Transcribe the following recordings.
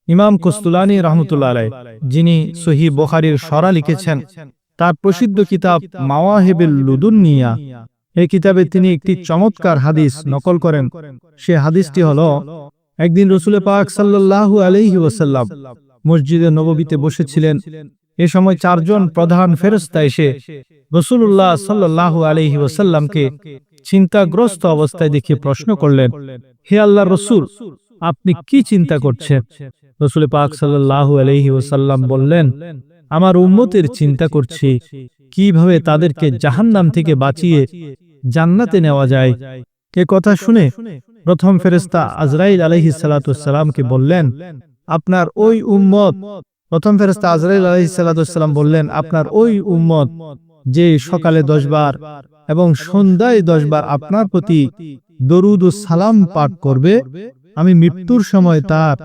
ইমাম কুস্তুলানী রহমতুল্লাহ আলাইহ, যিনি সহিহ বুখারীর শরা লিখেছেন, তার প্রসিদ্ধ কিতাব মাওয়াহিবুল লুদুন্নিয়া, এই কিতাবে তিনি একটি চমৎকার হাদিস নকল করেন। সে হাদিসটি হলো, একদিন রাসূল পাক সাল্লাল্লাহু আলাইহি ওয়াসাল্লাম মসজিদে নববীতে বসেছিলেন। এ সময় চারজন প্রধান ফেরেশতা এসে রাসূলুল্লাহ সাল্লাল্লাহু আলাইহি ওয়াসাল্লামকে চিন্তাগ্রস্ত অবস্থায় দেখে প্রশ্ন করলেন, হে আল্লাহর রাসূল, আপনি কি চিন্তা করছেন? রাসূল পাক সাল্লাল্লাহু আলাইহি ওয়াসাল্লাম বললেন, আমার উম্মতের চিন্তা করছি কিভাবে তাদেরকে জাহান্নাম থেকে বাঁচিয়ে জান্নাতে নেওয়া যায়। এ কথা শুনে প্রথম ফেরেশতা আজরাইল আলাইহিস সালাতু ওয়াস সালামকে বললেন, আপনার ওই উম্মত প্রথম ফেরেশতা আজরাইল আলাইহিস সালাতু ওয়াস সালাম বললেন, আপনার ওই উম্মত যে সকালে 10 বার এবং সন্ধ্যায় 10 বার আপনার প্রতি দরুদ ও সালাম পাঠ করবে, আমি মৃত্যুর সময় তার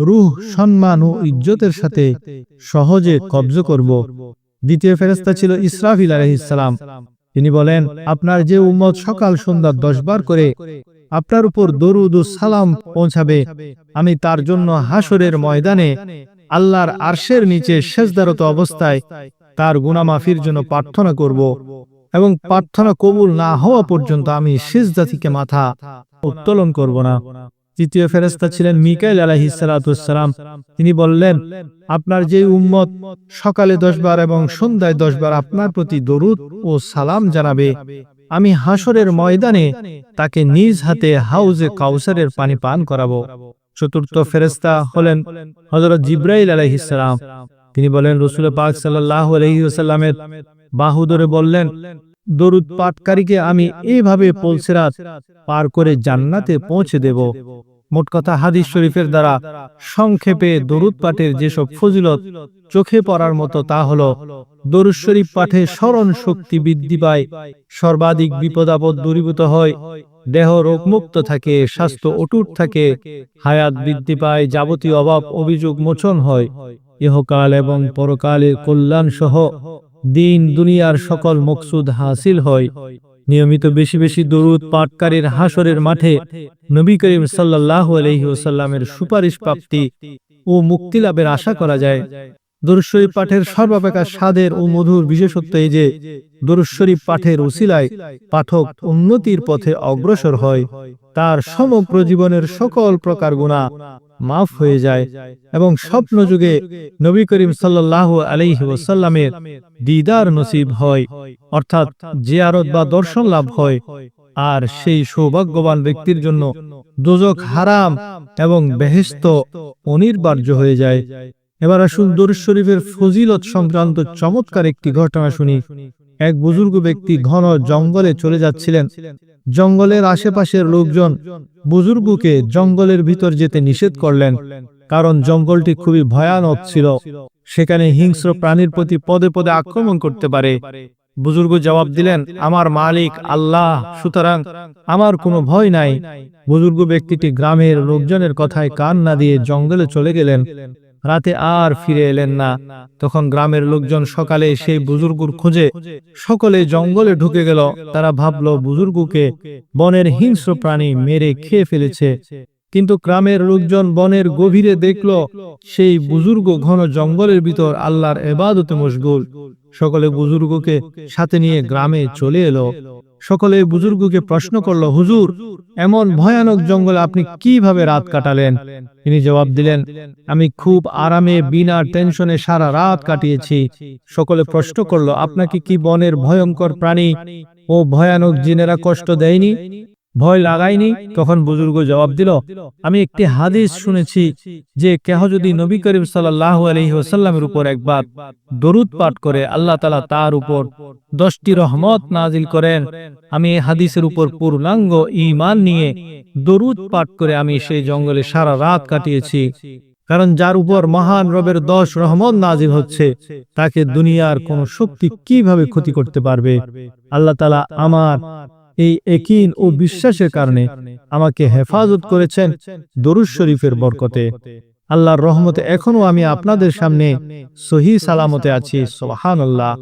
রূহ সম্মান ও ইজ্জতের সাথে সহজে কবজ করব। দ্বিতীয় ফেরেশতা ছিল ইসরাফিল আলাইহিস সালাম। তিনি বলেন, আপনার যে উম্মত সকাল সন্ধ্যা 10 বার করে আপনার উপর দরুদ ও সালাম পৌঁছাবে, আমি তার জন্য হাসরের ময়দানে আল্লাহর আরশের নিচে সেজদারত অবস্থায় তার গুনাহ মাফির জন্য প্রার্থনা করব, এবং প্রার্থনা কবুল না হওয়া পর্যন্ত আমি সিজদা থেকে মাথা উত্তোলন করব না। তৃতীয় ফেরেশতা ছিলেন মিকাইল আলাইহিস সালাতু ওয়াস সালাম। তিনি বললেন, আপনার যে উম্মত সকালে 10 বার এবং সন্ধ্যায় 10 বার আপনার প্রতি দরুদ ও সালাম জানাবে, আমি হাসরের ময়দানে তাকে নিজ হাতে হাউজে কাউসারের পানি পান করাবো। চতুর্থ ফেরেশতা হলেন হযরত জিবরাইল আলাইহিস সালাম। তিনি বলেন, রাসূল পাক সাল্লাল্লাহু আলাইহি ওয়াসাল্লামের বাহু ধরে বললেন, দরুদ পাঠকারীকে আমি এইভাবে পুলসিরাত পার করে জান্নাতে পৌঁছে দেব। মোট কথা, হাদিস শরীফের দ্বারা সংক্ষেপে দরুদ পাঠের যেসব ফজিলত চোখে পড়ার মতো তা হলো, দরুদ শরীফ পাঠে স্মরণ শক্তি বৃদ্ধি পায়, সর্বাধিক বিপদ আপদ দূরীভূত হয়, দেহ রোগমুক্ত থাকে, স্বাস্থ্য অটুট থাকে, হায়াত বৃদ্ধি পায়, যাবতীয় অভাব অভিযোগ মোচন হয়, ইহকাল এবং পরকালের কল্যাণ সহ দিন দুনিয়ার সকল মকসুদ হাসিল হয়। নিয়মিত বেশি বেশি দরুদ পাঠকারীর হাসরের মাঠে নবী করিম সাল্লাল্লাহু আলাইহি ওয়াসাল্লামের সুপারিশ প্রাপ্তি ও মুক্তি লাভের আশা করা যায়। দরুদ শরীফ পাঠের সর্বাপেক্ষা স্বাদের ও মধুর বিশেষত্ব এই যে, দরুদ শরীফ পাঠের উসিলায় পাঠক উন্নতির পথে অগ্রসর হয়, তার সমগ্র জীবনের সকল প্রকার গুনাহ মাফ হয়ে যায় এবং স্বপ্ন যুগে নবী করিম সাল্লাল্লাহু আলাইহি ওয়াসাল্লামের দিদার নসিব হয়, অর্থাৎ জিয়ারত বা দর্শন লাভ হয়। আর সেই সৌভাগ্যবান ব্যক্তির জন্য দোজখ হারাম এবং বেহেশত অনিবার্য হয়ে যায়। এবার আসুন দরুদ শরীফের ফজিলত সংক্রান্ত চমৎকার একটি ঘটনা শুনি। এক বুজুর্গ ব্যক্তি ঘন জঙ্গলে চলে যাচ্ছিলেন। জঙ্গলের আশেপাশের লোকজন বুজুর্গকে জঙ্গলের ভিতর যেতে নিষেধ করলেন, কারণ জঙ্গলটি খুবই ভয়ানক ছিল, সেখানে হিংস্র প্রাণীর প্রতি পদে পদে আক্রমণ করতে পারে। বুজুর্গ জবাব দিলেন, আমার মালিক আল্লাহ, সুতরাং আমার কোনো ভয় নাই। বুজুর্গ ব্যক্তিটি গ্রামের লোকজনের কথায় কান না দিয়ে জঙ্গলে চলে গেলেন। রাতে আর ফিরে এলেন না। তখন গ্রামের লোকজন সকালে সেই বুজুর্গর খোঁজে সকলে জঙ্গলে ঢুকে গেল। তারা ভাবল বুজুর্গকে বনের হিংস্র প্রাণী মেরে খেয়ে ফেলেছে। কিন্তু গ্রামের লোকজন বনের গভীরে দেখল সেই বুজুর্গ ঘন জঙ্গলের ভিতর আল্লাহর ইবাদতে মশগুল। সকলে বুজুর্গকে সাথে নিয়ে গ্রামে চলে এলো। সকলে বুজুর্গকে প্রশ্ন করল, হুজুর, এমন ভয়ানক জঙ্গলে আপনি কিভাবে রাত কাটালেন? তিনি জবাব দিলেন, আমি খুব আরামে বিনা টেনশনে সারা রাত কাটিয়েছি। সকলে প্রশ্ন করল, আপনাকে কি বনের ভয়ঙ্কর প্রাণী ও ভয়ানক জিনেরা কষ্ট দেয়নি, ভয় লাগায়নি? তখন বুজুর্গ জবাব দিল, আমি একটি হাদিস শুনেছি যে কেহ যদি নবী করিম সাল্লাল্লাহু আলাইহি ওয়াসাল্লামের উপর একবার দরুদ পাঠ করে আল্লাহ তাআলা তার উপর 10টি রহমত নাজিল করেন। আমি এই হাদিসের উপর পূর্ণাঙ্গ ঈমান নিয়ে দরুদ পাঠ করে আমি সেই জঙ্গলে সারা রাত কাটিয়েছি। কারণ যার উপর মহান রবের 10 রহমত নাজিল হচ্ছে, তাকে দুনিয়ার কোন শক্তি কিভাবে ক্ষতি করতে পারবে? আল্লাহ তাআলা আমার এই ইয়াকিন ও বিশ্বাসের কারণে আমাকে হেফাজত করেছেন দরুদ শরীফের বরকতে। আল্লাহর রহমতে এখনো আমি আপনাদের সামনে সহি সালামতে আছি। সুবহানাল্লাহ।